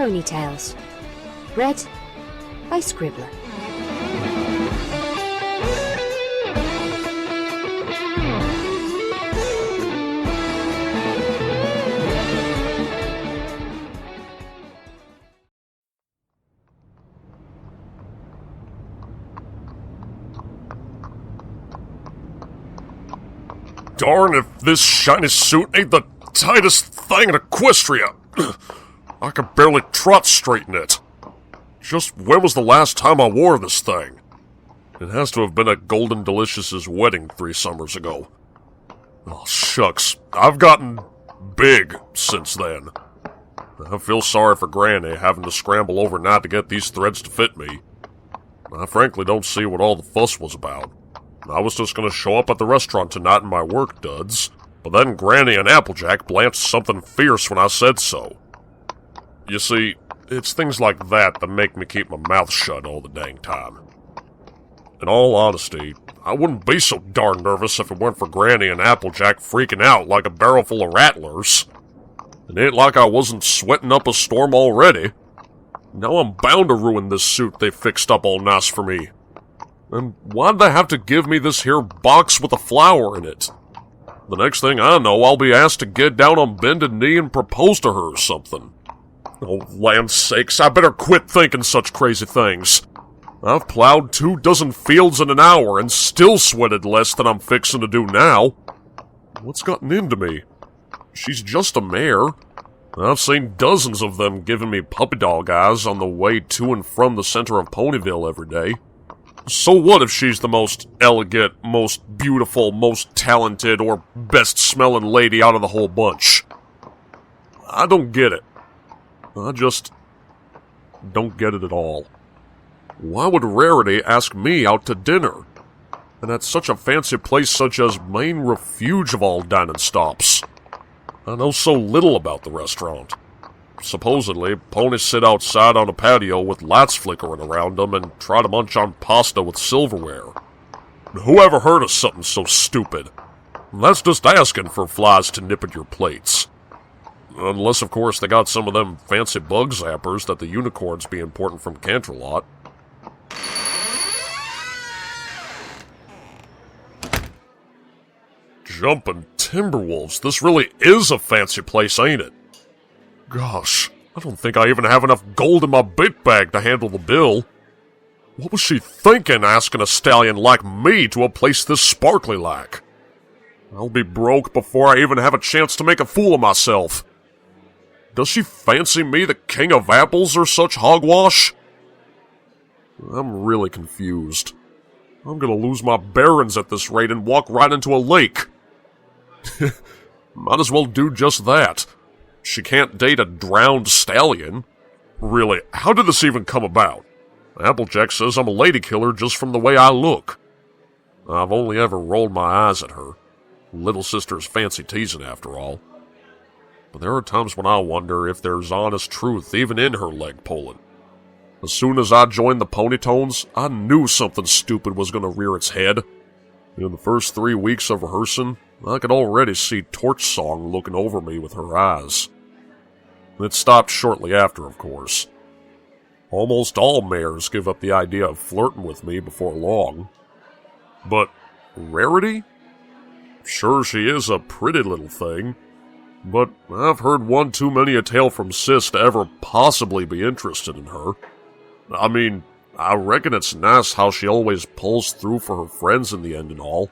Ponytales. Read by Scribbler. Darn if this shiny suit ain't the tightest thing in Equestria. I could barely trot straight in it. Just when was the last time I wore this thing? It has to have been at Golden Delicious's wedding 3 summers ago. Oh, shucks. I've gotten big since then. I feel sorry for Granny having to scramble overnight to get these threads to fit me. I frankly don't see what all the fuss was about. I was just going to show up at the restaurant tonight in my work duds, but then Granny and Applejack blanched something fierce when I said so. You see, it's things like that that make me keep my mouth shut all the dang time. In all honesty, I wouldn't be so darn nervous if it weren't for Granny and Applejack freaking out like a barrel full of rattlers. It ain't like I wasn't sweating up a storm already. Now I'm bound to ruin this suit they fixed up all nice for me. And why'd they have to give me this here box with a flower in it? The next thing I know, I'll be asked to get down on bended knee and propose to her or something. Oh, land's sakes, I better quit thinking such crazy things. I've plowed 24 fields in an hour and still sweated less than I'm fixing to do now. What's gotten into me? She's just a mare. I've seen dozens of them giving me puppy dog eyes on the way to and from the center of Ponyville every day. So what if she's the most elegant, most beautiful, most talented, or best-smelling lady out of the whole bunch? I don't get it. I just don't get it at all. Why would Rarity ask me out to dinner? And at such a fancy place such as Main Refuge of all dining stops. I know so little about the restaurant. Supposedly, ponies sit outside on a patio with lights flickering around them and try to munch on pasta with silverware. Who ever heard of something so stupid? That's just asking for flies to nip at your plates. Unless, of course, they got some of them fancy bug zappers that the unicorns be importing from Canterlot. Jumpin' Timberwolves, this really is a fancy place, ain't it? Gosh, I don't think I even have enough gold in my bait bag to handle the bill. What was she thinking asking a stallion like me to a place this sparkly like? I'll be broke before I even have a chance to make a fool of myself. Does she fancy me the king of apples or such hogwash? I'm really confused. I'm gonna lose my bearings at this rate and walk right into a lake. Might as well do just that. She can't date a drowned stallion. Really, how did this even come about? Applejack says I'm a lady killer just from the way I look. I've only ever rolled my eyes at her. Little sister's fancy teasing, after all. But there are times when I wonder if there's honest truth even in her leg pulling. As soon as I joined the Ponytones, I knew something stupid was going to rear its head. In the first 3 weeks of rehearsing, I could already see Torch Song looking over me with her eyes. It stopped shortly after, of course. Almost all mares give up the idea of flirting with me before long. But Rarity? Sure, she is a pretty little thing, but I've heard one too many a tale from Sis to ever possibly be interested in her. I mean, I reckon it's nice how she always pulls through for her friends in the end and all.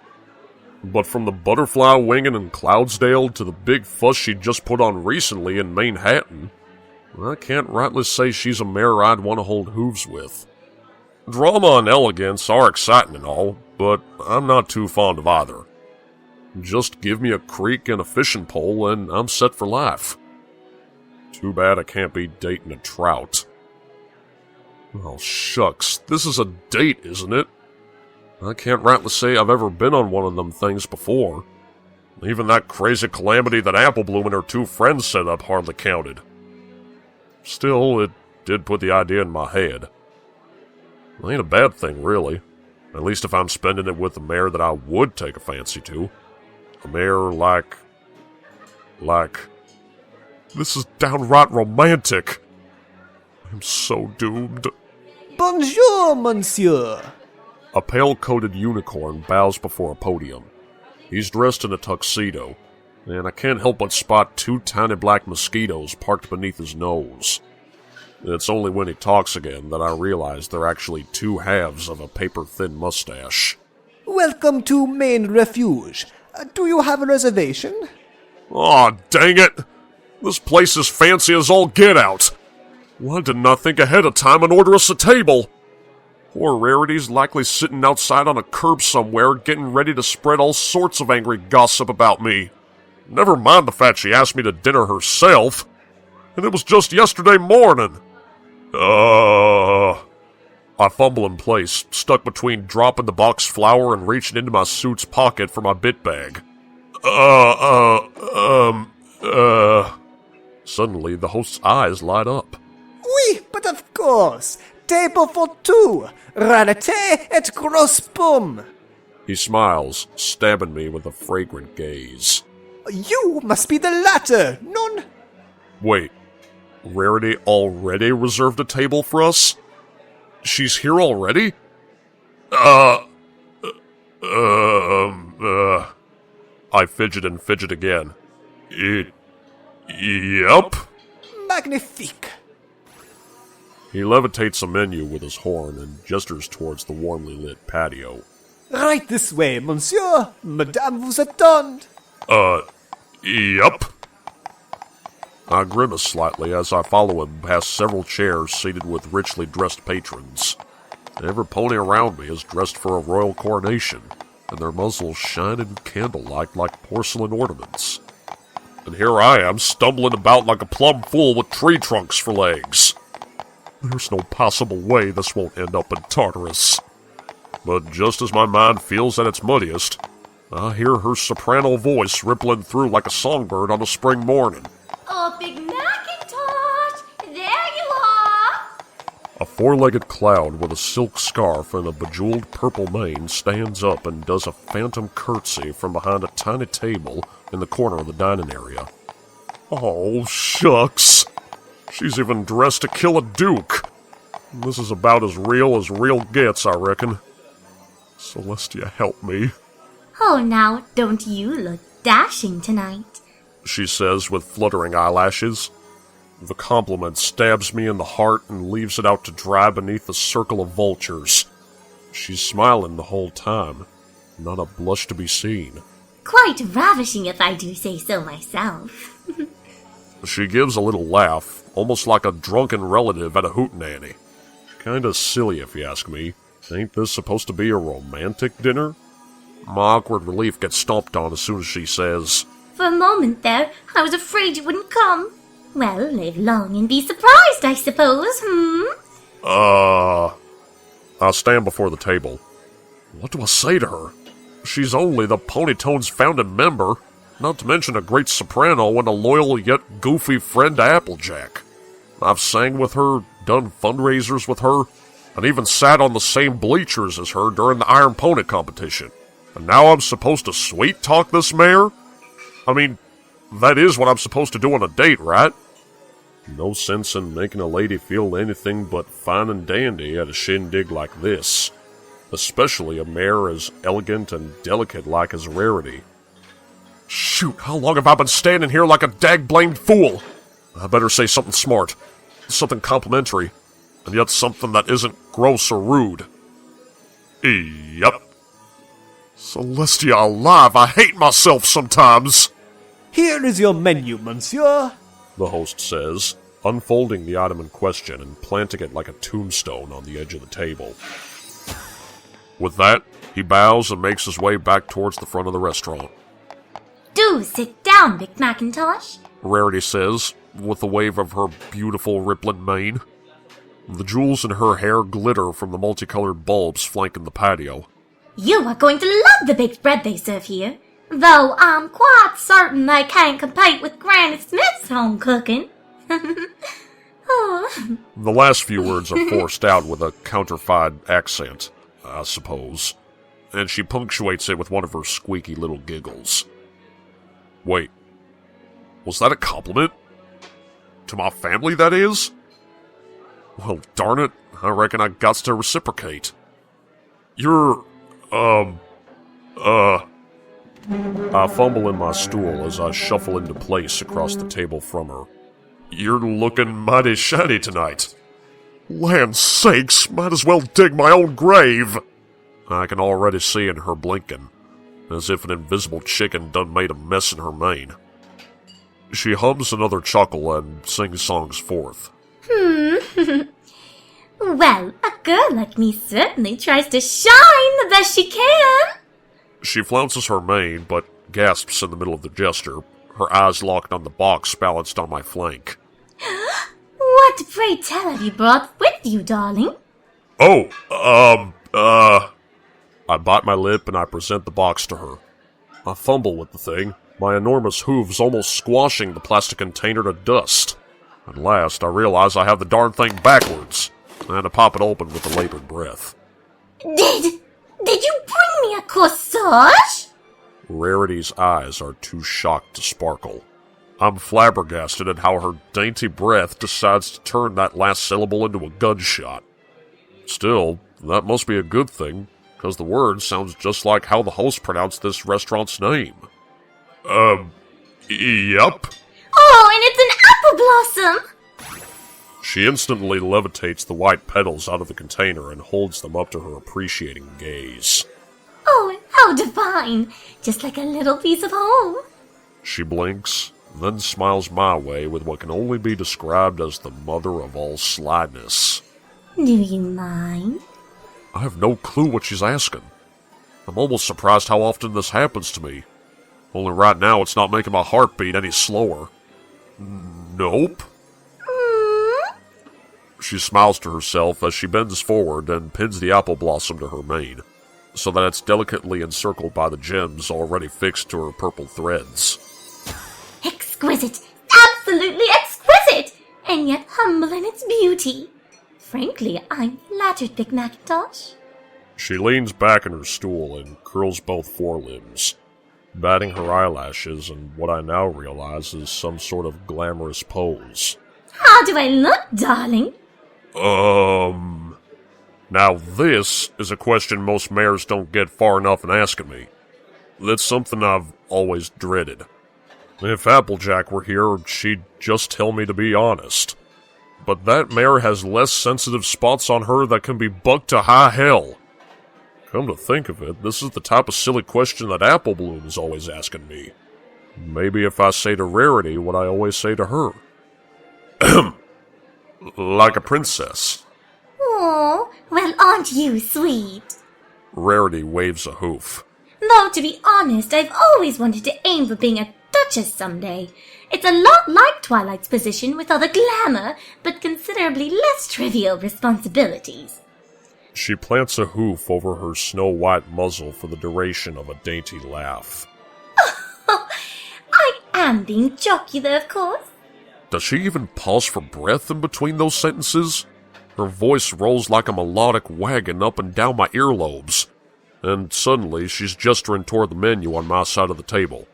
But from the butterfly winging in Cloudsdale to the big fuss she just put on recently in Manhattan, I can't rightly say she's a mare I'd want to hold hooves with. Drama and elegance are exciting and all, but I'm not too fond of either. Just give me a creek and a fishing pole and I'm set for life. Too bad I can't be dating a trout. Oh, shucks, this is a date, isn't it? I can't rightly say I've ever been on one of them things before. Even that crazy calamity that Applebloom and her 2 friends set up hardly counted. Still, it did put the idea in my head. It ain't a bad thing, really. At least if I'm spending it with a mare that I would take a fancy to. A mare like... This is downright romantic. I'm so doomed. Bonjour, monsieur. A pale-coated unicorn bows before a podium. He's dressed in a tuxedo, and I can't help but spot 2 tiny black mosquitoes parked beneath his nose. It's only when he talks again that I realize they're actually 2 halves of a paper-thin mustache. Welcome to Main Refuge. Do you have a reservation? Aw, dang it! This place is fancy as all get out! Why didn't I think ahead of time and order us a table? Poor Rarity's likely sitting outside on a curb somewhere getting ready to spread all sorts of angry gossip about me. Never mind the fact she asked me to dinner herself. And it was just yesterday morning. I fumble in place, stuck between dropping the box flower and reaching into my suit's pocket for my bit bag. Suddenly, the host's eyes light up. Oui, but of course. Table for 2. Rarity et gros pomme. He smiles, stabbing me with a fragrant gaze. You must be the latter, non? Wait, Rarity already reserved a table for us? She's here already? I fidget and fidget again. Yep. Magnifique. He levitates a menu with his horn and gestures towards the warmly lit patio. Right this way, monsieur. Madame vous attend. Yep. I grimace slightly as I follow him past several chairs seated with richly dressed patrons. Every pony around me is dressed for a royal coronation, and their muzzles shine in candlelight like porcelain ornaments. And here I am, stumbling about like a plum fool with tree trunks for legs. There's no possible way this won't end up in Tartarus. But just as my mind feels at its muddiest, I hear her soprano voice rippling through like a songbird on a spring morning. Oh, Big Macintosh! There you are! A 4-legged cloud with a silk scarf and a bejeweled purple mane stands up and does a phantom curtsy from behind a tiny table in the corner of the dining area. Oh, shucks. She's even dressed to kill a duke. This is about as real gets, I reckon. Celestia, help me. Oh, now, don't you look dashing tonight? She says with fluttering eyelashes. The compliment stabs me in the heart and leaves it out to dry beneath a circle of vultures. She's smiling the whole time, not a blush to be seen. Quite ravishing, if I do say so myself. She gives a little laugh, almost like a drunken relative at a hootenanny. Kinda silly, if you ask me. Ain't this supposed to be a romantic dinner? My awkward relief gets stomped on as soon as she says, For a moment there, I was afraid you wouldn't come. Well, live long and be surprised, I suppose, I stand before the table. What do I say to her? She's only the Ponytones founding member, not to mention a great soprano and a loyal yet goofy friend to Applejack. I've sang with her, done fundraisers with her, and even sat on the same bleachers as her during the Iron Pony competition. And now I'm supposed to sweet-talk this mare? I mean, that is what I'm supposed to do on a date, right? No sense in making a lady feel anything but fine and dandy at a shindig like this. Especially a mare as elegant and delicate-like as Rarity. Shoot, how long have I been standing here like a dag-blamed fool? I better say something smart, something complimentary, and yet something that isn't gross or rude. Yep. Celestia alive, I hate myself sometimes! Here is your menu, monsieur. The host says, unfolding the item in question and planting it like a tombstone on the edge of the table. With that, he bows and makes his way back towards the front of the restaurant. Do sit down, Big Macintosh. Rarity says, with a wave of her beautiful rippling mane. The jewels in her hair glitter from the multicolored bulbs flanking the patio. You are going to love the big spread they serve here, though I'm quite certain they can't compete with Granny Smith's home cooking. Oh. The last few words are forced out with a counterfeit accent, I suppose, and she punctuates it with one of her squeaky little giggles. Wait, was that a compliment? To my family, that is? Well, darn it, I reckon I gots to reciprocate. I fumble in my stool as I shuffle into place across the table from her. You're looking mighty shiny tonight. Land sakes, might as well dig my own grave. I can already see in her blinking, as if an invisible chicken done made a mess in her mane. She hums another chuckle and sings songs forth. Well, a girl like me certainly tries to shine the best she can. She flounces her mane, but gasps in the middle of the gesture, her eyes locked on the box balanced on my flank. What, pray tell, have you brought with you, darling? I bite my lip and I present the box to her. I fumble with the thing, my enormous hooves almost squashing the plastic container to dust. At last, I realize I have the darn thing backwards, and I pop it open with a labored breath. Did you bring me a corsage? Rarity's eyes are too shocked to sparkle. I'm flabbergasted at how her dainty breath decides to turn that last syllable into a gunshot. Still, that must be a good thing, because the word sounds just like how the host pronounced this restaurant's name. Yup. Oh, and it's an apple blossom! She instantly levitates the white petals out of the container and holds them up to her appreciating gaze. Oh, how divine! Just like a little piece of home. She blinks, then smiles my way with what can only be described as the mother of all slyness. Do you mind? I have no clue what she's asking. I'm almost surprised how often this happens to me. Only right now it's not making my heart beat any slower. Nope. She smiles to herself as she bends forward and pins the apple blossom to her mane, so that it's delicately encircled by the gems already fixed to her purple threads. Exquisite! Absolutely exquisite! And yet humble in its beauty. Frankly, I'm flattered, Big Macintosh. She leans back in her stool and curls both forelimbs, batting her eyelashes in what I now realize is some sort of glamorous pose. How do I look, darling? Now this is a question most mares don't get far enough in asking me. That's something I've always dreaded. If Applejack were here, she'd just tell me to be honest. But that mare has less sensitive spots on her that can be bucked to high hell. Come to think of it, this is the type of silly question that Apple Bloom is always asking me. Maybe if I say to Rarity what I always say to her. Like a princess. Oh, well, aren't you sweet? Rarity waves a hoof. Though, to be honest, I've always wanted to aim for being a duchess someday. It's a lot like Twilight's position with all the glamour, but considerably less trivial responsibilities. She plants a hoof over her snow-white muzzle for the duration of a dainty laugh. I am being jocular, of course. Does she even pause for breath in between those sentences? Her voice rolls like a melodic wagon up and down my earlobes. And suddenly, she's gesturing toward the menu on my side of the table.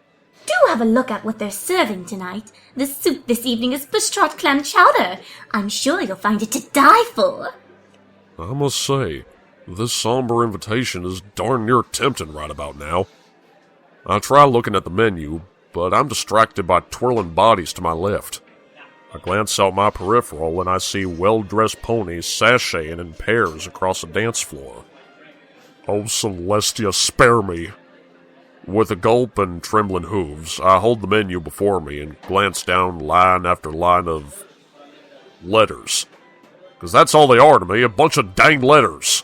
Do have a look at what they're serving tonight. The soup this evening is bush-trot clam chowder. I'm sure you'll find it to die for. I must say, this somber invitation is darn near tempting right about now. I try looking at the menu, but I'm distracted by twirling bodies to my left. I glance out my peripheral and I see well-dressed ponies sashaying in pairs across the dance floor. Oh, Celestia, spare me! With a gulp and trembling hooves, I hold the menu before me and glance down line after line of letters. Because that's all they are to me, a bunch of dang letters.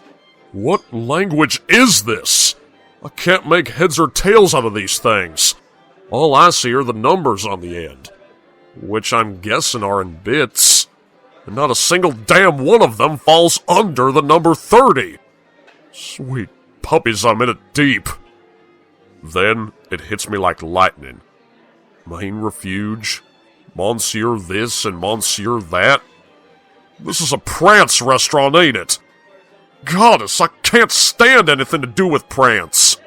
What language is this? I can't make heads or tails out of these things. All I see are the numbers on the end, which I'm guessing are in bits, and not a single damn one of them falls under the number 30. Sweet puppies, I'm in it deep. Then it hits me like lightning. Main refuge, Monsieur this and Monsieur that. This is a prance restaurant, ain't it? Goddess, I can't stand anything to do with prance.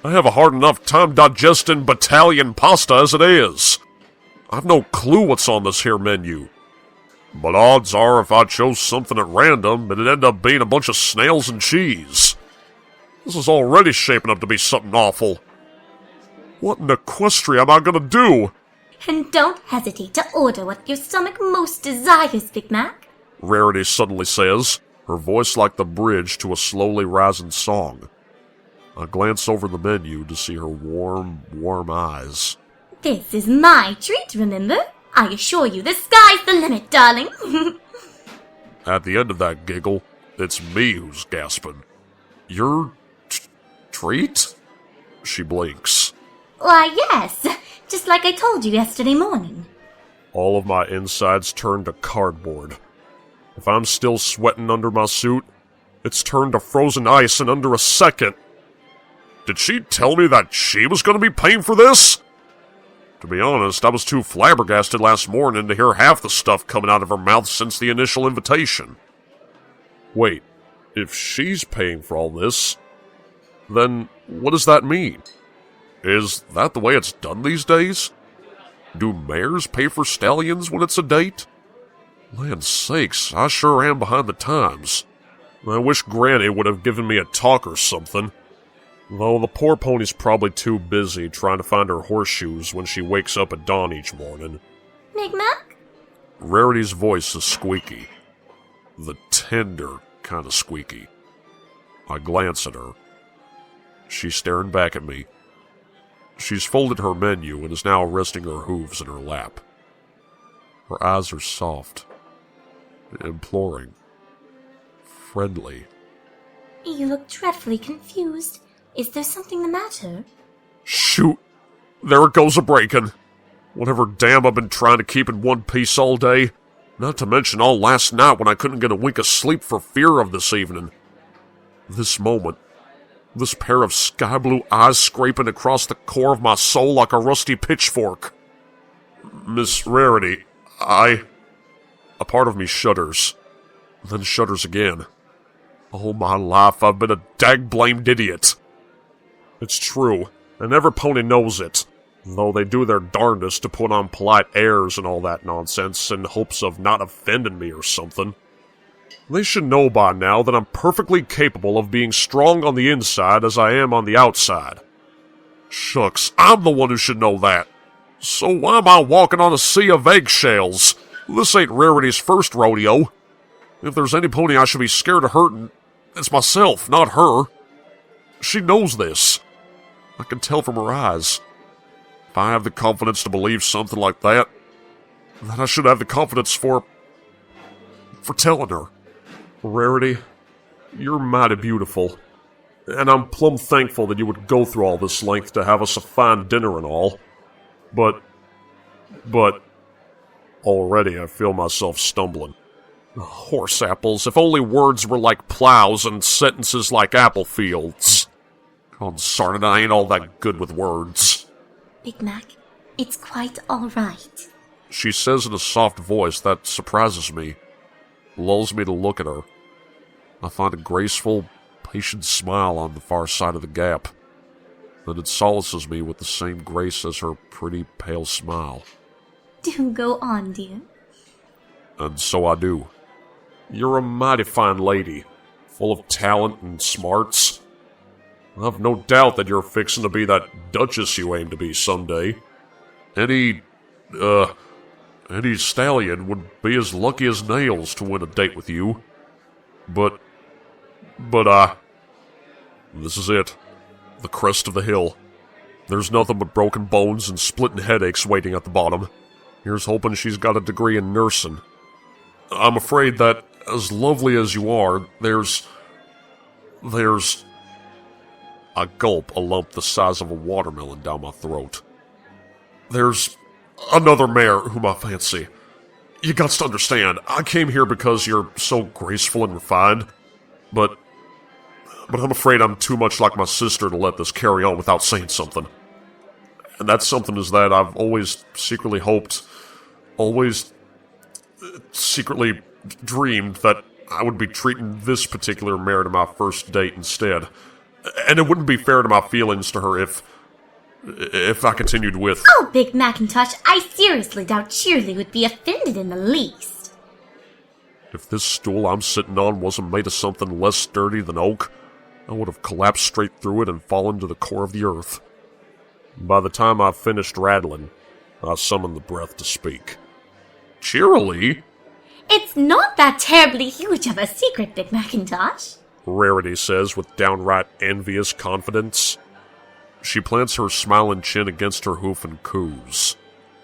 I have a hard enough time digesting battalion pasta as it is. I've no clue what's on this here menu. But odds are if I chose something at random, it'd end up being a bunch of snails and cheese. This is already shaping up to be something awful. What in Equestria am I gonna do? And don't hesitate to order what your stomach most desires, Big Mac. Rarity suddenly says, her voice like the bridge to a slowly rising song. I glance over the menu to see her warm, warm eyes. This is my treat, remember? I assure you, the sky's the limit, darling. At the end of that giggle, it's me who's gasping. Your treat? She blinks. Why, yes. Just like I told you yesterday morning. All of my insides turn to cardboard. If I'm still sweating under my suit, it's turned to frozen ice in under a second. Did she tell me that she was going to be paying for this? To be honest, I was too flabbergasted last morning to hear half the stuff coming out of her mouth since the initial invitation. Wait, if she's paying for all this, then what does that mean? Is that the way it's done these days? Do mares pay for stallions when it's a date? Land's sakes, I sure am behind the times. I wish Granny would have given me a talk or something. Though the poor pony's probably too busy trying to find her horseshoes when she wakes up at dawn each morning. Big Mac? Rarity's voice is squeaky. The tender kind of squeaky. I glance at her. She's staring back at me. She's folded her menu and is now resting her hooves in her lap. Her eyes are soft, imploring, friendly. You look dreadfully confused. Is there something the matter? Shoot! There it goes a-breaking. Whatever damn I've been trying to keep in one piece all day. Not to mention all last night when I couldn't get a wink of sleep for fear of this evening. This moment. This pair of sky-blue eyes scraping across the core of my soul like a rusty pitchfork. Miss Rarity, A part of me shudders, then shudders again. All my life I've been a dag-blamed idiot. It's true, and every pony knows it, though they do their darndest to put on polite airs and all that nonsense in hopes of not offending me or something. They should know by now that I'm perfectly capable of being strong on the inside as I am on the outside. Shucks, I'm the one who should know that. So why am I walking on a sea of eggshells? This ain't Rarity's first rodeo. If there's any pony I should be scared of hurting, it's myself, not her. She knows this. I can tell from her eyes. If I have the confidence to believe something like that, then I should have the confidence for telling her. Rarity, you're mighty beautiful, and I'm plumb thankful that you would go through all this length to have us a fine dinner and all. But, already I feel myself stumbling. Horse apples, if only words were like plows and sentences like apple fields. Consarn it, I ain't all that good with words. Big Mac, it's quite all right. She says in a soft voice that surprises me, lulls me to look at her. I find a graceful, patient smile on the far side of the gap. Then it solaces me with the same grace as her pretty, pale smile. Do go on, dear. And so I do. You're a mighty fine lady, full of talent and smarts. I've no doubt that you're fixing to be that duchess you aim to be someday. Any stallion would be as lucky as nails to win a date with you. But, this is it. The crest of the hill. There's nothing but broken bones and splitting headaches waiting at the bottom. Here's hoping she's got a degree in nursing. I'm afraid that, as lovely as you are, there's... I gulp a lump the size of a watermelon down my throat. There's another mare whom I fancy. You got to understand, I came here because you're so graceful and refined, but I'm afraid I'm too much like my sister to let this carry on without saying something. And that something is that I've always secretly hoped, always secretly dreamed that I would be treating this particular mare to my first date instead. And it wouldn't be fair to my feelings to her if I continued with... Oh, Big Macintosh, I seriously doubt Cheerilee would be offended in the least. If this stool I'm sitting on wasn't made of something less sturdy than oak, I would have collapsed straight through it and fallen to the core of the earth. By the time I finished rattling, I summoned the breath to speak. Cheerilee? It's not that terribly huge of a secret, Big Macintosh. Rarity says with downright envious confidence. She plants her smiling chin against her hoof and coos.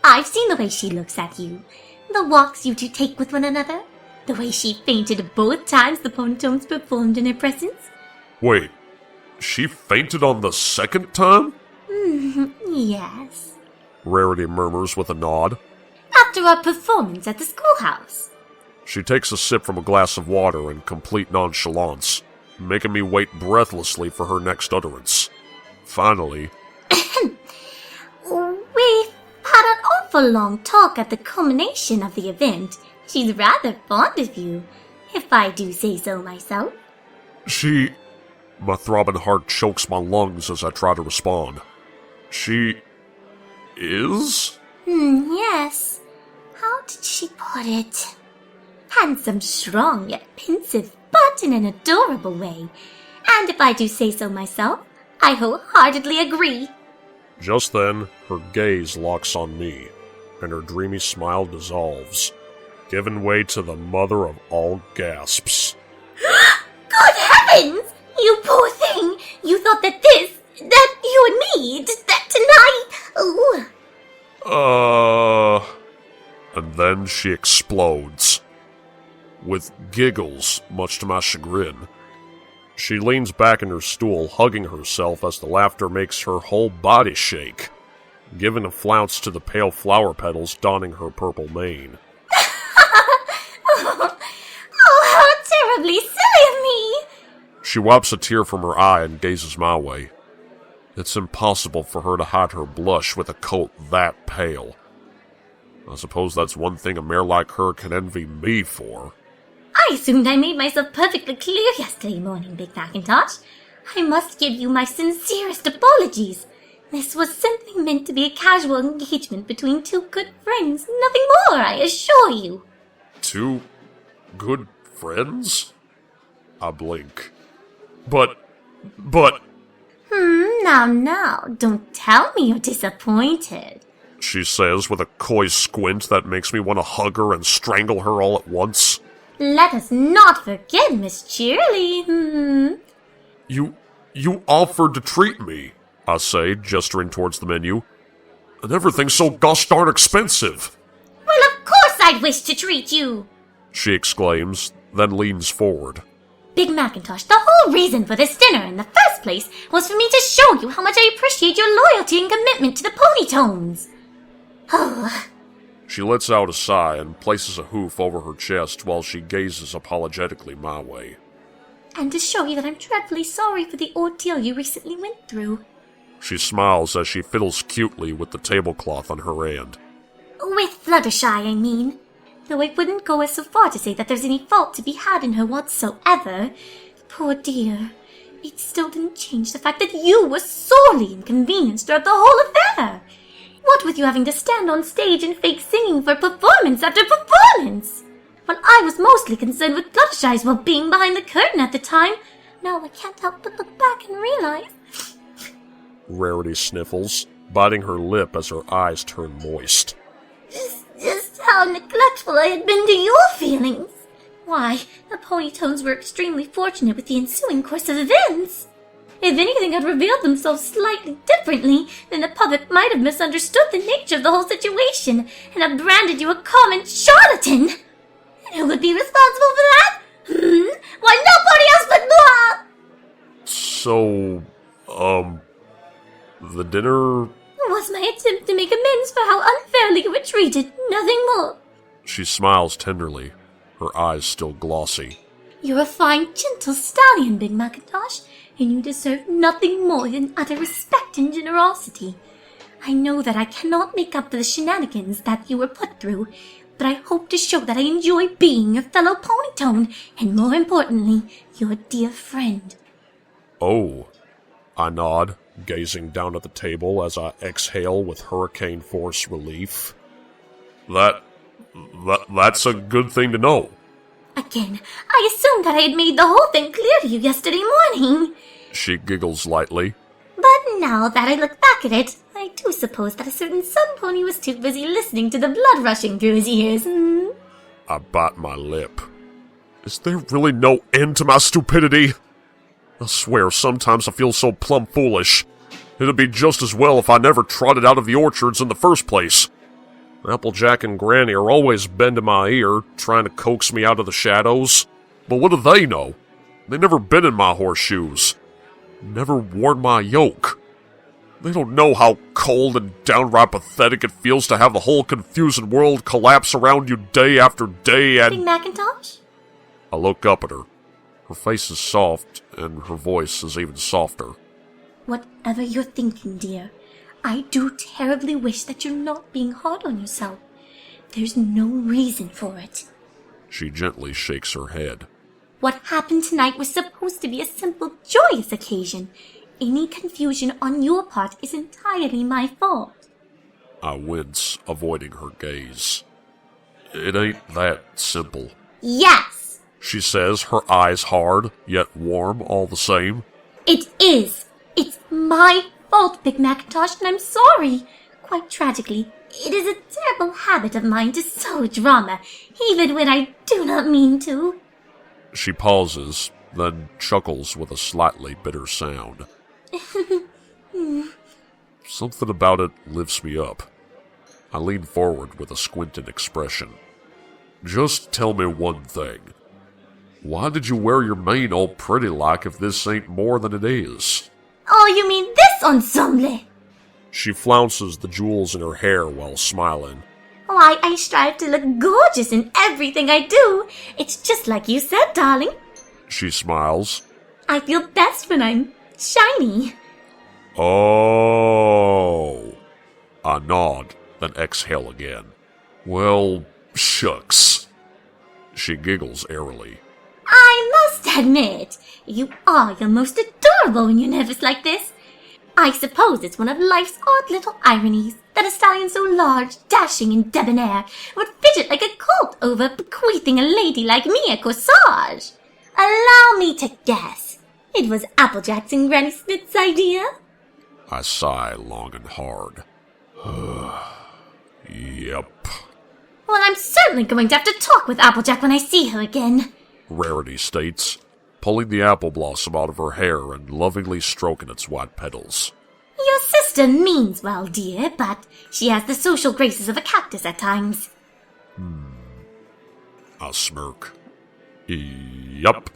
I've seen the way she looks at you, the walks you two take with one another, the way she fainted both times the Ponytones performed in her presence. Wait, she fainted on the second time? Yes. Rarity murmurs with a nod. After our performance at the schoolhouse. She takes a sip from a glass of water in complete nonchalance, making me wait breathlessly for her next utterance. Finally, We've had an awful long talk at the culmination of the event. She's rather fond of you, if I do say so myself. My throbbing heart chokes my lungs as I try to respond. She is? Yes. How did she put it? Handsome, strong, yet pensive, but in an adorable way. And if I do say so myself, I wholeheartedly agree. Just then, her gaze locks on me, and her dreamy smile dissolves, giving way to the mother of all gasps. Good heavens! You poor thing! You thought that you and me, that tonight... Ooh. And then she explodes. With giggles, much to my chagrin. She leans back in her stool, hugging herself as the laughter makes her whole body shake, giving a flounce to the pale flower petals donning her purple mane. Oh, how terribly silly of me! She wipes a tear from her eye and gazes my way. It's impossible for her to hide her blush with a coat that pale. I suppose that's one thing a mare like her can envy me for. I assumed I made myself perfectly clear yesterday morning, Big Macintosh. I must give you my sincerest apologies. This was simply meant to be a casual engagement between two good friends, nothing more, I assure you. Two good friends? I blink. But... Now, don't tell me you're disappointed. She says with a coy squint that makes me want to hug her and strangle her all at once. Let us not forget Miss Cheerilee. You offered to treat me, I say, gesturing towards the menu. And everything's so gosh darn expensive. Well, of course I'd wish to treat you, she exclaims, then leans forward. Big Macintosh, the whole reason for this dinner in the first place was for me to show you how much I appreciate your loyalty and commitment to the Ponytones. Oh. She lets out a sigh and places a hoof over her chest while she gazes apologetically my way. And to show you that I'm dreadfully sorry for the ordeal you recently went through. She smiles as she fiddles cutely with the tablecloth on her hand. With Fluttershy, I mean. Though I wouldn't go as so far to say that there's any fault to be had in her whatsoever. Poor dear. It still didn't change the fact that you were sorely inconvenienced throughout the whole affair. What with you having to stand on stage and fake singing for performance after performance? While I was mostly concerned with Fluttershy's well-being behind the curtain at the time, now I can't help but look back and realize... Rarity sniffles, biting her lip as her eyes turn moist. Just how neglectful I had been to your feelings. Why, the Ponytones were extremely fortunate with the ensuing course of events. If anything had revealed themselves slightly differently, then the public might have misunderstood the nature of the whole situation and have branded you a common charlatan. And who would be responsible for that? Why, nobody else but moi! So, the dinner... was my attempt to make amends for how unfairly you were treated, nothing more. She smiles tenderly, her eyes still glossy. You're a fine, gentle stallion, Big Macintosh, and you deserve nothing more than utter respect and generosity. I know that I cannot make up for the shenanigans that you were put through, but I hope to show that I enjoy being your fellow Ponytone, and more importantly, your dear friend. Oh, I nod, gazing down at the table as I exhale with hurricane force relief. That's a good thing to know. Again, I assumed that I had made the whole thing clear to you yesterday morning. She giggles lightly. But now that I look back at it, I do suppose that a certain sun pony was too busy listening to the blood rushing through his ears. I bite my lip. Is there really no end to my stupidity? I swear, sometimes I feel so plumb foolish. It'd be just as well if I never trotted out of the orchards in the first place. Applejack and Granny are always bending my ear, trying to coax me out of the shadows. But what do they know? They never been in my horseshoes. Never worn my yoke. They don't know how cold and downright pathetic it feels to have the whole confusing world collapse around you day after day and... Big Macintosh? I look up at her. Her face is soft, and her voice is even softer. Whatever you're thinking, dear, I do terribly wish that you're not being hard on yourself. There's no reason for it. She gently shakes her head. What happened tonight was supposed to be a simple, joyous occasion. Any confusion on your part is entirely my fault. I wince, avoiding her gaze. It ain't that simple. Yes! She says, her eyes hard, yet warm all the same. It is! It's my fault, Big Macintosh, and I'm sorry. Quite tragically, it is a terrible habit of mine to sow drama, even when I do not mean to. She pauses, then chuckles with a slightly bitter sound. Something about it lifts me up. I lean forward with a squinted expression. Just tell me one thing. Why did you wear your mane all pretty like if this ain't more than it is? Oh, you mean this ensemble? She flounces the jewels in her hair while smiling. Why, I strive to look gorgeous in everything I do. It's just like you said, darling. She smiles. I feel best when I'm shiny. Oh. I nod, then exhale again. Well, shucks. She giggles airily. I must admit, you are your most adorable when you're nervous like this. I suppose it's one of life's odd little ironies that a stallion so large, dashing, and debonair would fidget like a colt over bequeathing a lady like me a corsage. Allow me to guess. It was Applejack's and Granny Smith's idea? I sigh long and hard. Yep. Well, I'm certainly going to have to talk with Applejack when I see her again, Rarity states, pulling the apple blossom out of her hair and lovingly stroking its white petals. Your sister means well, dear, but she has the social graces of a cactus at times. I smirk. Yup.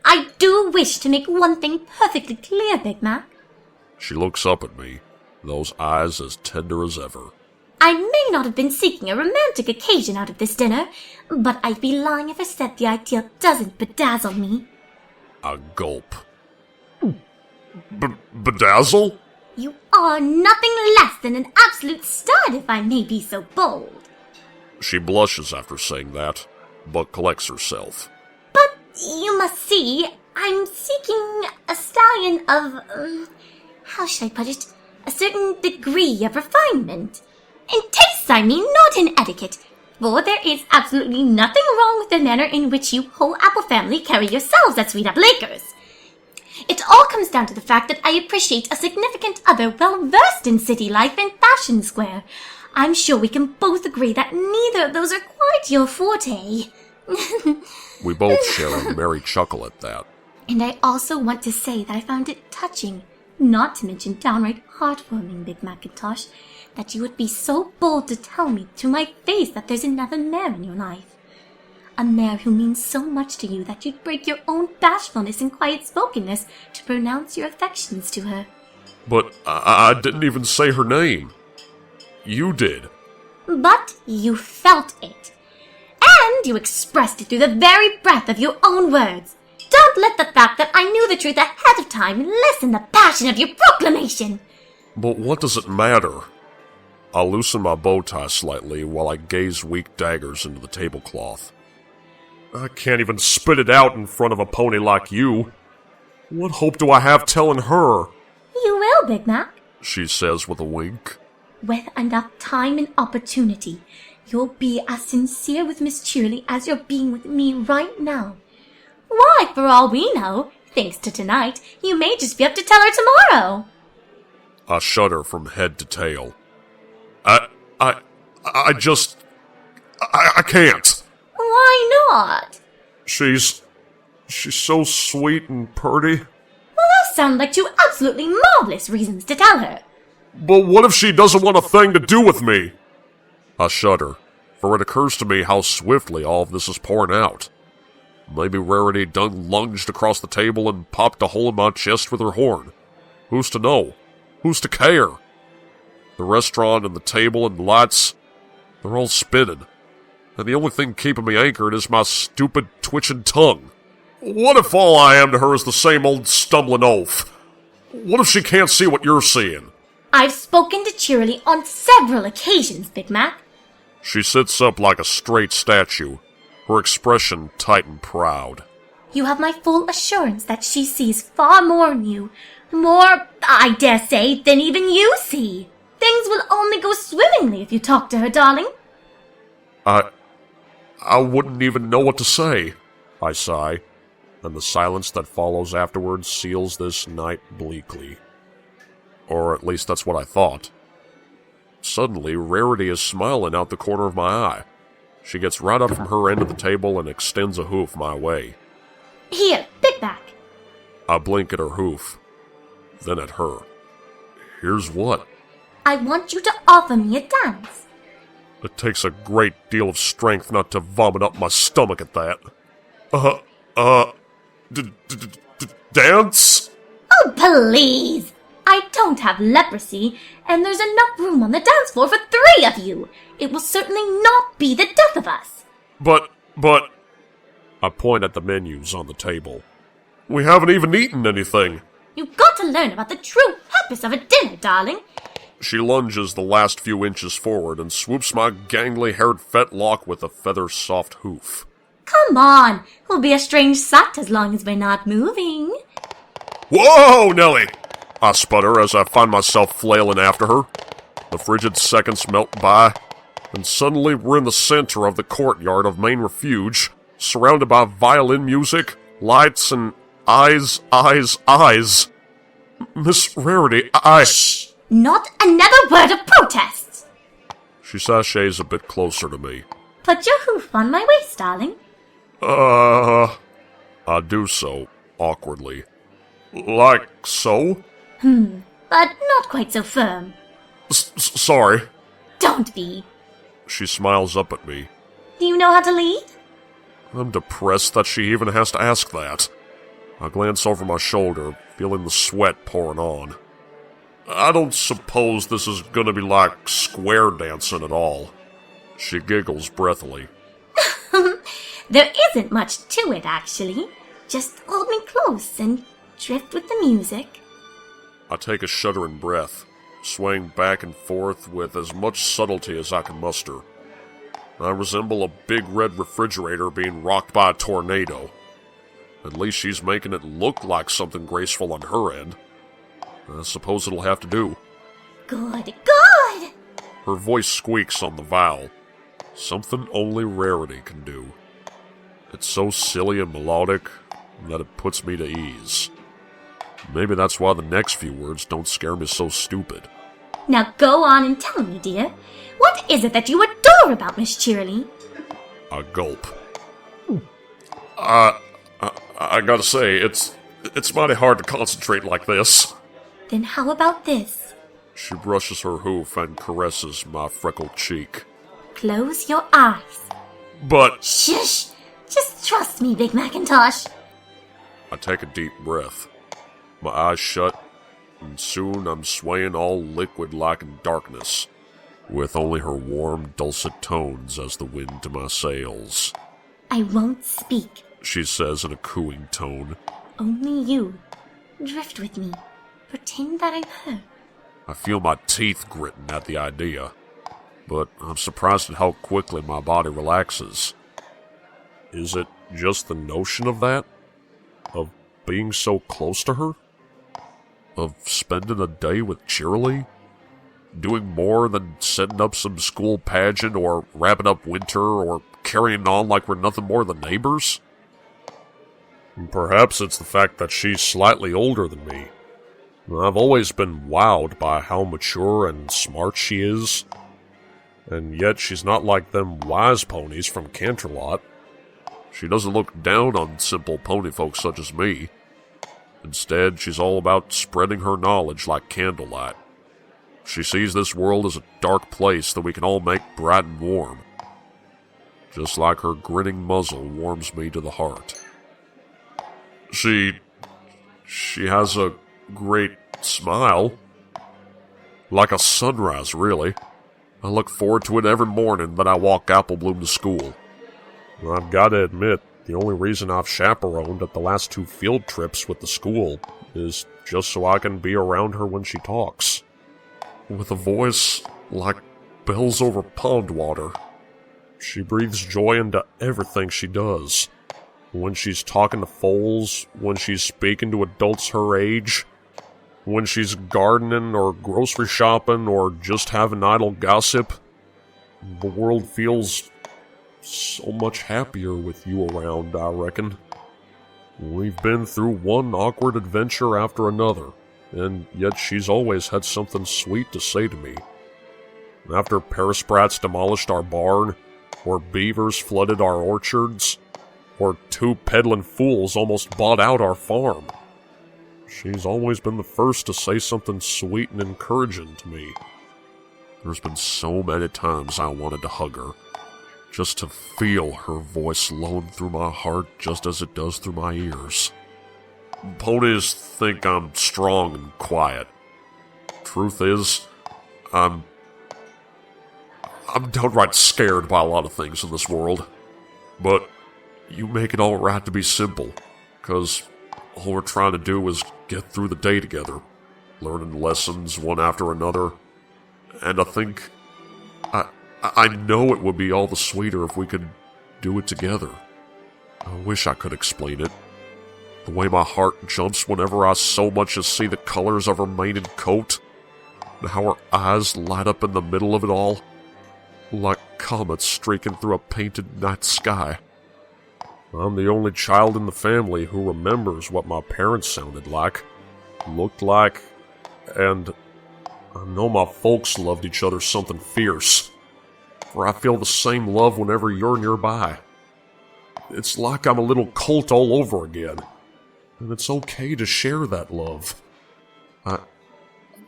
I do wish to make one thing perfectly clear, Big Mac. She looks up at me, those eyes as tender as ever. I may not have been seeking a romantic occasion out of this dinner, but I'd be lying if I said the idea doesn't bedazzle me. I gulp. Bedazzle? You are nothing less than an absolute stud, if I may be so bold. She blushes after saying that, but collects herself. But you must see, I'm seeking a stallion of, how should I put it? A certain degree of refinement. In taste, I mean, not in etiquette. For there is absolutely nothing wrong with the manner in which you whole Apple family carry yourselves at Sweet Apple Acres. It all comes down to the fact that I appreciate a significant other well-versed in city life and fashion square. I'm sure we can both agree that neither of those are quite your forte. We both share a merry chuckle at that. And I also want to say that I found it touching, not to mention downright heartwarming, Big Macintosh, that you would be so bold to tell me to my face that there's another mare in your life. A mare who means so much to you that you'd break your own bashfulness and quiet-spokenness to pronounce your affections to her. But I didn't even say her name. You did. But you felt it. And you expressed it through the very breath of your own words. Don't let the fact that I knew the truth ahead of time lessen the passion of your proclamation. But what does it matter? I loosen my bow tie slightly while I gaze weak daggers into the tablecloth. I can't even spit it out in front of a pony like you. What hope do I have telling her? You will, Big Mac, She says with a wink. with enough time and opportunity. You'll be as sincere with Miss Cheerilee as you're being with me right now. Why, for all we know, thanks to tonight, you may just be up to tell her tomorrow. I shudder from head to tail. I can't. Why not? She's so sweet and pretty. Well, those sound like two absolutely marvelous reasons to tell her. But what if she doesn't want a thing to do with me? I shudder, for it occurs to me how swiftly all of this is pouring out. Maybe Rarity done lunged across the table and popped a hole in my chest with her horn. Who's to know? Who's to care? The restaurant and the table and the lights, they're all spinning. And the only thing keeping me anchored is my stupid twitching tongue. What if all I am to her is the same old stumbling oaf? What if she can't see what you're seeing? I've spoken to Cheerilee on several occasions, Big Mac. She sits up like a straight statue, her expression tight and proud. You have my full assurance that she sees far more in you. More, I dare say, than even you see. Things will only go swimmingly if you talk to her, darling. I wouldn't even know what to say, I sigh, and the silence that follows afterwards seals this night bleakly. Or at least that's what I thought. Suddenly, Rarity is smiling out the corner of my eye. She gets right up from her end of the table and extends a hoof my way. Here, Big Mac. I blink at her hoof, then at her. Here's what. I want you to offer me a dance. It takes a great deal of strength not to vomit up my stomach at that. Dance? Oh, please! I don't have leprosy, and there's enough room on the dance floor for 3 of you. It will certainly not be the death of us. But... I point at the menus on the table. We haven't even eaten anything. You've got to learn about the true purpose of a dinner, darling. She lunges the last few inches forward and swoops my gangly-haired fetlock with a feather-soft hoof. Come on, we'll be a strange sight as long as we're not moving. Whoa, Nellie! I sputter as I find myself flailing after her. The frigid seconds melt by, and suddenly we're in the center of the courtyard of Main Refuge, surrounded by violin music, lights, and eyes. Miss Rarity, Shh! Not another word of protest! She sashays a bit closer to me. Put your hoof on my waist, darling. I do so, awkwardly. Like so? But not quite so firm. Sorry. Don't be. She smiles up at me. Do you know how to lead? I'm depressed that she even has to ask that. I glance over my shoulder, feeling the sweat pouring on. I don't suppose this is gonna be like square dancing at all. She giggles breathily. There isn't much to it, actually. Just hold me close and drift with the music. I take a shuddering breath, swaying back and forth with as much subtlety as I can muster. I resemble a big red refrigerator being rocked by a tornado. At least she's making it look like something graceful on her end. I suppose it'll have to do. Good. Her voice squeaks on the vowel. Something only Rarity can do. It's so silly and melodic that it puts me to ease. Maybe that's why the next few words don't scare me so stupid. Now go on and tell me, dear. What is it that you adore about Miss Cheerilee? I gulp. I gotta say, it's mighty hard to concentrate like this. Then how about this? She brushes her hoof and caresses my freckled cheek. Close your eyes. But... Shush! Just trust me, Big Macintosh. I take a deep breath. My eyes shut, and soon I'm swaying all liquid-like in darkness, with only her warm, dulcet tones as the wind to my sails. I won't speak. She says in a cooing tone. Only you. Drift with me. Pretend that I'm her. I feel my teeth gritting at the idea, but I'm surprised at how quickly my body relaxes. Is it just the notion of that? Of being so close to her? Of spending a day with Cheerilee? doing more than setting up some school pageant or wrapping up winter or carrying on like we're nothing more than neighbors? Perhaps it's the fact that she's slightly older than me. I've always been wowed by how mature and smart she is, and yet she's not like them wise ponies from Canterlot. She doesn't look down on simple pony folk such as me. Instead, she's all about spreading her knowledge like candlelight. She sees this world as a dark place that we can all make bright and warm. Just like her grinning muzzle warms me to the heart. She has a great smile. Like a sunrise, really. I look forward to it every morning that I walk Applebloom to school. I've got to admit, the only reason I've chaperoned at the last 2 field trips with the school is just so I can be around her when she talks. With a voice like bells over pond water. She breathes joy into everything she does. When she's talking to foals, when she's speaking to adults her age, when she's gardening or grocery shopping or just having idle gossip, the world feels so much happier with you around, I reckon. We've been through one awkward adventure after another, and yet she's always had something sweet to say to me. After Parisprats demolished our barn, or beavers flooded our orchards, or 2 peddling fools almost bought out our farm, she's always been the first to say something sweet and encouraging to me. There's been so many times I wanted to hug her, just to feel her voice lone through my heart just as it does through my ears. Ponies think I'm strong and quiet. Truth is, I'm downright scared by a lot of things in this world. But you make it all right to be simple, 'cause all we're trying to do is get through the day together, learning lessons one after another. And I think, I know it would be all the sweeter if we could do it together. I wish I could explain it. The way my heart jumps whenever I so much as see the colors of her mane and coat, and how her eyes light up in the middle of it all, like comets streaking through a painted night sky. I'm the only child in the family who remembers what my parents sounded like, looked like, and I know my folks loved each other something fierce, for I feel the same love whenever you're nearby. It's like I'm a little colt all over again, and it's okay to share that love. I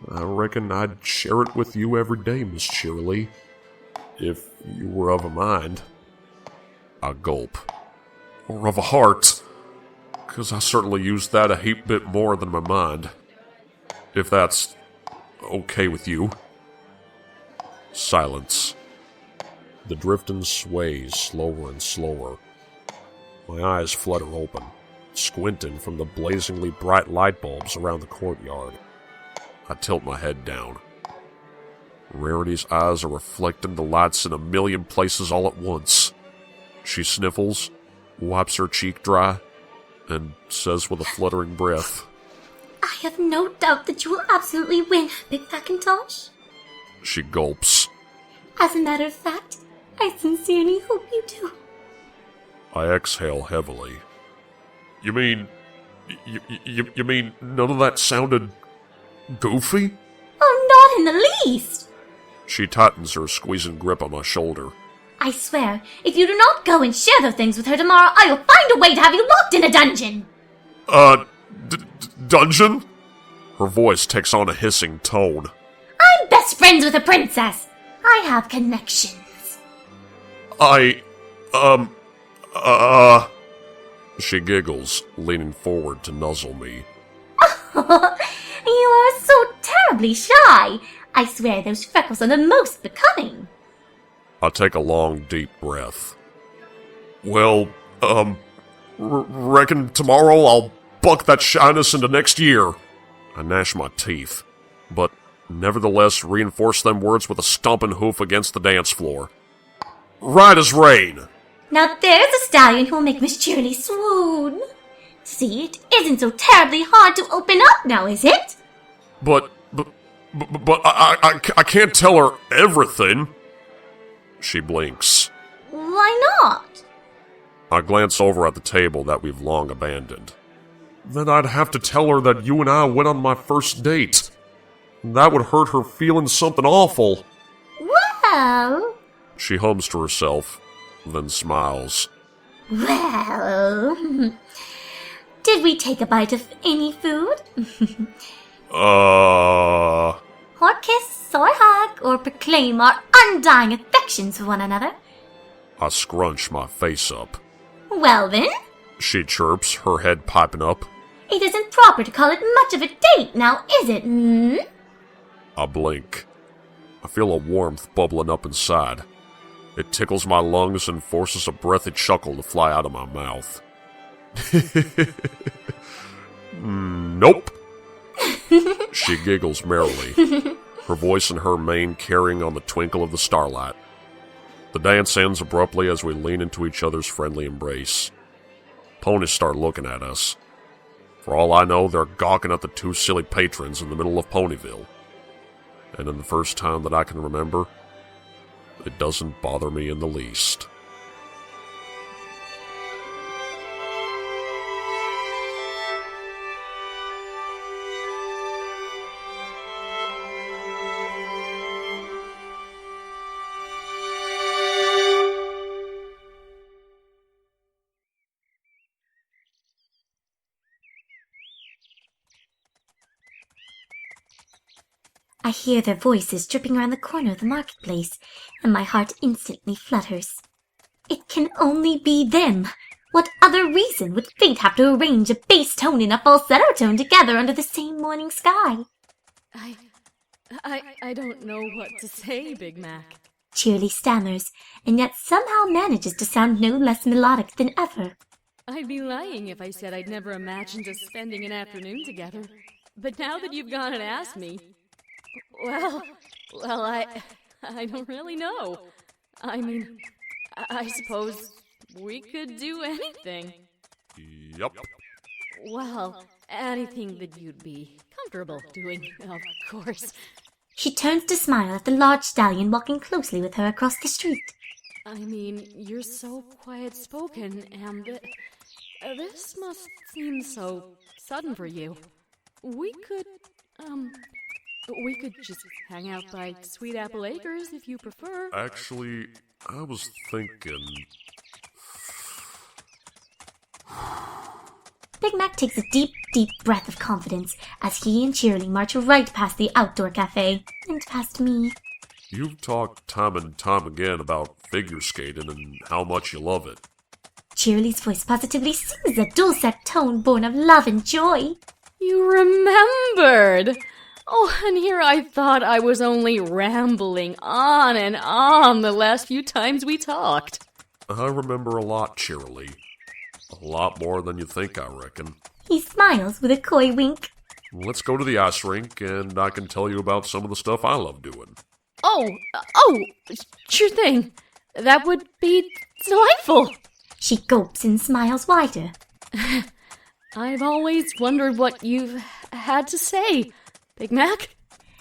reckon I'd share it with you every day, Miss Cheerilee, if you were of a mind. I gulp. Or of a heart, 'cause I certainly use that a heap bit more than my mind. If that's okay with you. Silence. The drifting sways slower and slower. My eyes flutter open, squinting from the blazingly bright light bulbs around the courtyard. I tilt my head down. Rarity's eyes are reflecting the lights in a million places all at once. She sniffles, wipes her cheek dry, and says with a fluttering breath, I have no doubt that you will absolutely win, Big Macintosh. She gulps. As a matter of fact, I sincerely hope you do. I exhale heavily. You mean... You mean none of that sounded goofy? Oh, not in the least! She tightens her squeezing grip on my shoulder. I swear, if you do not go and share those things with her tomorrow, I will find a way to have you locked in a dungeon! Dungeon? Her voice takes on a hissing tone. I'm best friends with a princess! I have connections. She giggles, leaning forward to nuzzle me. You are so terribly shy. I swear those freckles are the most becoming. I take a long, deep breath. Well, reckon tomorrow I'll buck that shyness into next year. I gnash my teeth, but nevertheless reinforce them words with a stomping hoof against the dance floor. Right as rain! Now there's a stallion who will make Miss Cheerilee swoon. See, it isn't so terribly hard to open up now, is it? But But I can't tell her everything. She blinks. Why not? I glance over at the table that we've long abandoned. Then I'd have to tell her that you and I went on my first date. That would hurt her feeling something awful. Well... She hums to herself, then smiles. Well... Did we take a bite of any food? Uh... Or kiss, or hug, or proclaim our undying affections for one another? I scrunch my face up. Well then, She chirps, her head piping up. it isn't proper to call it much of a date now, is it, hmm? I blink. I feel a warmth bubbling up inside. It tickles my lungs and forces a breathy chuckle to fly out of my mouth. Nope. She giggles merrily, her voice and her mane carrying on the twinkle of the starlight. The dance ends abruptly as we lean into each other's friendly embrace. Ponies start looking at us. For all I know, they're gawking at the two silly patrons in the middle of Ponyville. And in the first time that I can remember, it doesn't bother me in the least. I hear their voices dripping around the corner of the marketplace, and my heart instantly flutters. It can only be them. What other reason would fate have to arrange a bass tone and a falsetto tone together under the same morning sky? I don't know what to say, Big Mac. Cheerilee stammers, and yet somehow manages to sound no less melodic than ever. I'd be lying if I said I'd never imagined us spending an afternoon together. But now that you've gone and asked me, well, I don't really know. I mean, I suppose we could do anything. Yup. Well, anything that you'd be comfortable doing, of course. She turns to smile at the large stallion walking closely with her across the street. I mean, you're so quiet-spoken, and this must seem so sudden for you. We could just hang out by Sweet Apple Acres if you prefer. Actually, I was thinking... Big Mac takes a deep, deep breath of confidence as he and Cheerilee march right past the outdoor cafe and past me. You've talked time and time again about figure skating and how much you love it. Cheerilee's voice positively sings a dulcet tone born of love and joy. You remembered! Oh, and here I thought I was only rambling on and on the last few times we talked. I remember a lot, Cheerilee. A lot more than you think, I reckon. He smiles with a coy wink. Let's go to the ice rink, and I can tell you about some of the stuff I love doing. Oh, sure thing. That would be delightful. She gulps and smiles wider. I've always wondered what you've had to say, Big Mac.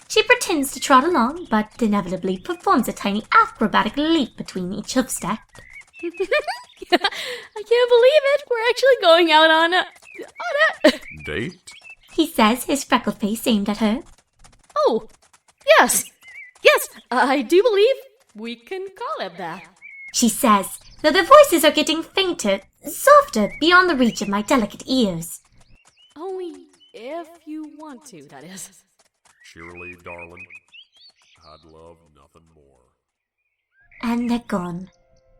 She pretends to trot along, but inevitably performs a tiny acrobatic leap between each hoof step. I can't believe it. We're actually going out on a Date? He says, his freckled face aimed at her. Oh, yes, I do believe we can call it that. She says, though their voices are getting fainter, softer, beyond the reach of my delicate ears. Only if you want to, that is. Cheerilee, darling, I'd love nothing more. And they're gone.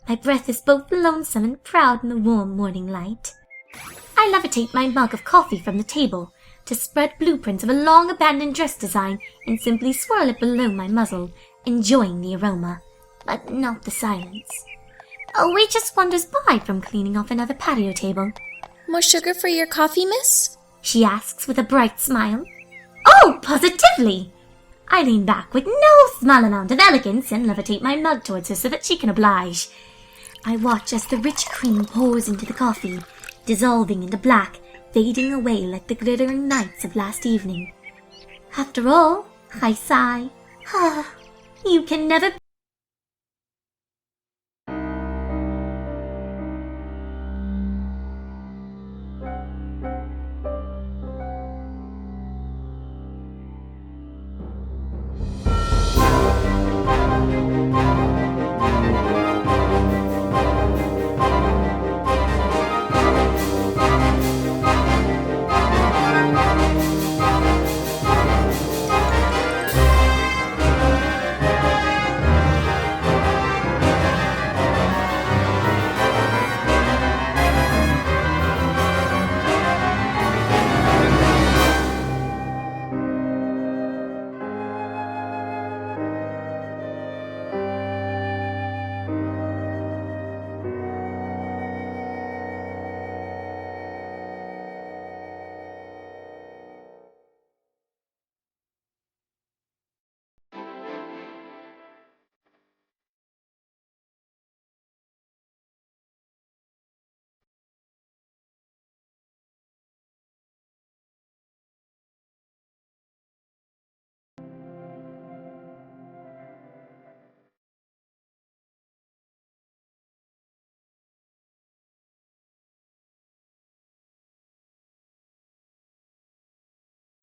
My breath is both lonesome and proud in the warm morning light. I levitate my mug of coffee from the table to spread blueprints of a long-abandoned dress design and simply swirl it below my muzzle, enjoying the aroma, but not the silence. A waitress wanders by from cleaning off another patio table. More sugar for your coffee, miss? She asks with a bright smile. Oh, positively! I lean back with no small amount of elegance and levitate my mug towards her so that she can oblige. I watch as the rich cream pours into the coffee, dissolving into black, fading away like the glittering nights of last evening. After all, I sigh. You can never